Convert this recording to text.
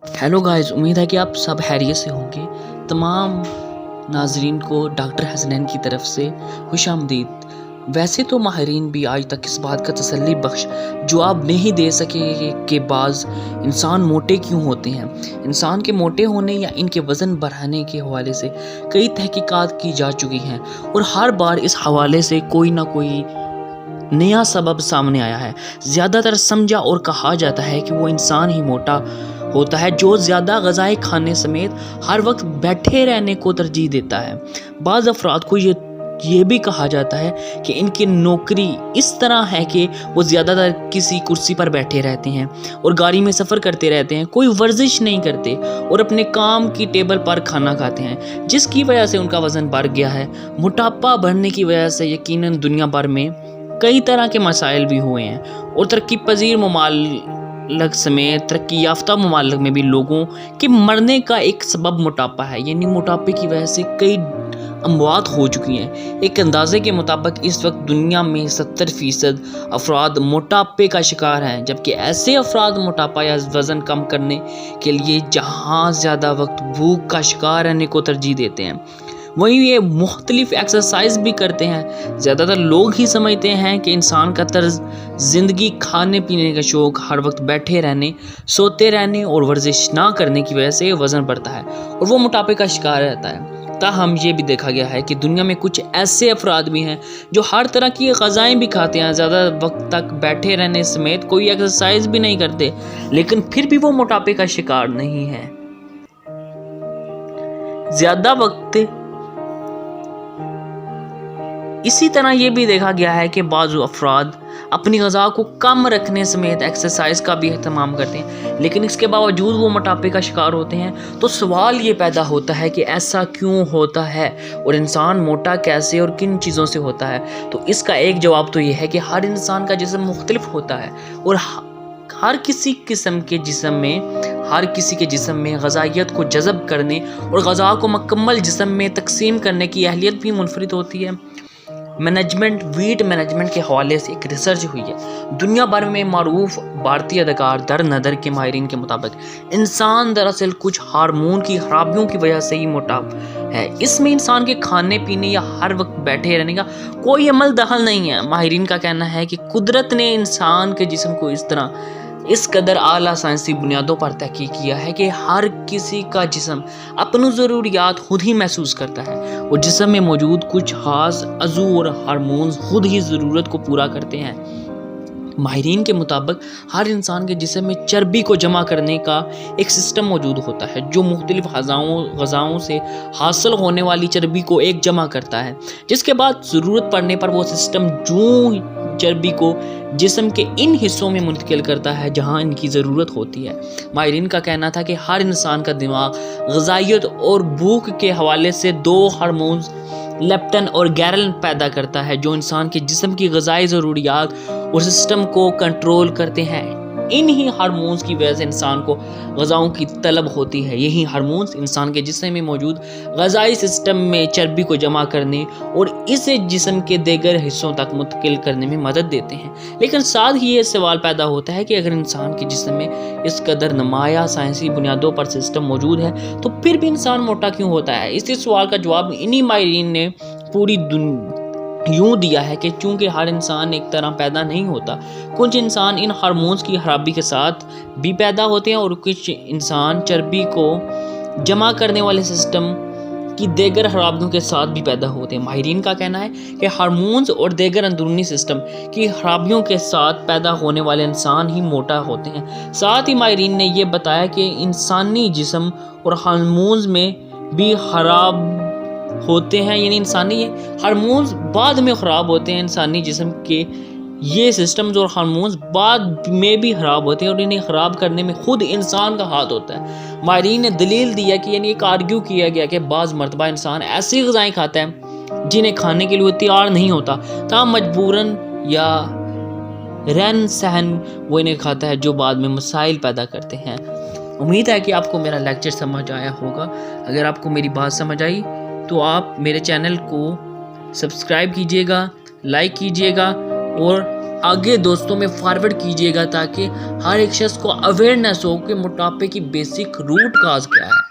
Hello guys, उम्मीद है कि आप सब खैरियत से होंगे। तमाम नाजरीन को डॉक्टर हसनैन की तरफ से खुशामदीद। वैसे तो माहिरीन भी आज तक इस बात का तसल्ली बख्श जवाब नहीं दे सके कि बाज़ इंसान मोटे क्यों होते हैं। इंसान के मोटे होने या इनके वज़न बढ़ाने के हवाले से कई तहकीकात की जा चुकी हैं और हर बार इस हवाले से कोई ना कोई नया सबब सामने आया है। ज़्यादातर समझा और कहा जाता है कि वो इंसान ही मोटा होता है जो ज़्यादा ग़िज़ाएँ खाने समेत हर वक्त बैठे रहने को तरजीह देता है। बाज़ अफराद को ये भी कहा जाता है कि इनकी नौकरी इस तरह है कि वो ज़्यादातर किसी कुर्सी पर बैठे रहते हैं और गाड़ी में सफ़र करते रहते हैं, कोई वर्जिश नहीं करते और अपने काम की टेबल पर खाना खाते हैं, जिसकी वजह से उनका वज़न बढ़ गया है। मोटापा बढ़ने की वजह से यकीनन दुनिया भर में कई तरह के मसाइल भी हुए हैं और तरक्की पजीर ममालिक समेत तरक्की याफ्ता ममालिक में भी लोगों के मरने का एक सबब मोटापा है। यानी मोटापे की वजह से कई अमवात हो चुकी हैं। एक अंदाजे के मुताबिक इस वक्त दुनिया में 70% अफराद मोटापे का शिकार हैं, जबकि ऐसे अफराद मोटापा या वज़न कम करने के लिए जहाँ ज़्यादा वक्त भूख का शिकार रहने को तरजीह देते हैं, वहीं ये मुख्तलिफ एक्सरसाइज भी करते हैं। ज़्यादातर लोग ही समझते हैं कि इंसान का तर्ज ज़िंदगी खाने पीने का शौक़, हर वक्त बैठे रहने, सोते रहने और वर्जिश ना करने की वजह से वज़न बढ़ता है और वो मोटापे का शिकार रहता है। ताहम ये भी देखा गया है कि दुनिया में कुछ ऐसे अफराद भी हैं जो हर तरह की ग़िज़ाएँ भी खाते हैं, ज़्यादा वक्त तक बैठे रहने समेत कोई एक्सरसाइज भी नहीं करते, लेकिन फिर भी वो मोटापे का शिकार नहीं है। ज़्यादा वक्त इसी तरह ये भी देखा गया है कि बाज़ अफराद अपनी ग़िज़ा को कम रखने समेत एक्सरसाइज का भी एहतमाम करते हैं, लेकिन इसके बावजूद वो मोटापे का शिकार होते हैं। तो सवाल ये पैदा होता है कि ऐसा क्यों होता है और इंसान मोटा कैसे और किन चीज़ों से होता है। तो इसका एक जवाब तो ये है कि हर इंसान का जिस्म मुख्तलिफ होता है और हर किसी के जिस्म में ग़िज़ाइयत को जज़ब करने और ग़िज़ा को मुकम्मल जिस्म में तकसीम करने की अहलियत भी मुनफरिद होती है। वेट मैनेजमेंट के हवाले से एक रिसर्च हुई है। दुनिया भर में मारूफ भारतीय अदाकार दर नदर के माहिरीन के मुताबिक इंसान दरअसल कुछ हार्मोन की खराबियों की वजह से ही मोटा है। इसमें इंसान के खाने पीने या हर वक्त बैठे रहने का कोई अमल दखल नहीं है। माहिरीन का कहना है कि कुदरत ने इंसान के जिस्म को इस कदर आला साइंसी बुनियादों पर तहकीक किया है कि हर किसी का जिस्म अपनी ज़रूरियात खुद ही महसूस करता है और जिस्म में मौजूद कुछ खास अज़ू और हार्मोन्स खुद ही ज़रूरत को पूरा करते हैं। माहिरीन के मुताबिक हर इंसान के जिस्म में चर्बी को जमा करने का एक सिस्टम मौजूद होता है जो मुख्तलिफ ग़िज़ाओं से हासिल होने वाली चर्बी को एक जमा करता है, जिसके बाद ज़रूरत पड़ने पर वो सिस्टम चर्बी को जिस्म के इन हिस्सों में मुंतकिल करता है जहां इनकी ज़रूरत होती है। माहिरीन का कहना था कि हर इंसान का दिमाग ग़िज़ाइयत और भूख के हवाले से दो हार्मोन्स लेप्टिन और गैरलिन पैदा करता है जो इंसान के जिस्म की ग़िज़ाई ज़रूरियात और सिस्टम को कंट्रोल करते हैं। इन्हीं हार्मोन्स की वजह से इंसान को ग़िज़ाओं की तलब होती है। यही हार्मोन्स इंसान के जिस्म में मौजूद ग़िज़ाई सिस्टम में चर्बी को जमा करने और इसे जिस्म के दीगर हिस्सों तक मुंतकिल करने में मदद देते हैं। लेकिन साथ ही ये सवाल पैदा होता है कि अगर इंसान के जिस्म में इस कदर नुमाया साइंसी बुनियादों पर सिस्टम मौजूद है तो फिर भी इंसान मोटा क्यों होता है। इसी सवाल का जवाब इन्हीं माहिरीन ने पूरी यूँ दिया है कि चूँकि हर इंसान एक तरह पैदा नहीं होता, कुछ इंसान इन हार्मोन्स की खराबी के साथ भी पैदा होते हैं और कुछ इंसान चर्बी को जमा करने वाले सिस्टम की दीगर खराबियों के साथ भी पैदा होते हैं। माहिरीन का कहना है कि हार्मोन्स और दीगर अंदरूनी सिस्टम की खराबियों के साथ पैदा होने वाले इंसान ही मोटा होते हैं। साथ ही माहिरीन ने यह बताया कि इंसानी जिस्म और हार्मोन्स में भी खराब होते हैं, यानी इंसानी हार्मोन्स बाद में ख़राब होते हैं। इंसानी जिस्म के ये सिस्टम्स और हार्मोन्स बाद में भी ख़राब होते हैं और इन्हें ख़राब करने में खुद इंसान का हाथ होता है। माहिरीन ने दलील दिया कि यानी एक आर्ग्यू किया गया कि बाज़ मरतबा इंसान ऐसी ग़िज़ाएँ खाता है जिन्हें खाने के लिए तैयार नहीं होता, तब मजबूरन या रहन सहन वो इन्हें खाता है जो बाद में मसाइल पैदा करते हैं। उम्मीद है कि आपको मेरा लेक्चर समझ आया होगा। अगर आपको मेरी बात समझ आई तो आप मेरे चैनल को सब्सक्राइब कीजिएगा, लाइक कीजिएगा और آگے دوستوں میں فارورڈ کیجیے گا تاکہ ہر ایک شخص کو اویئرنیس ہو کہ موٹاپے کی بیسک روٹ کاز کیا ہے۔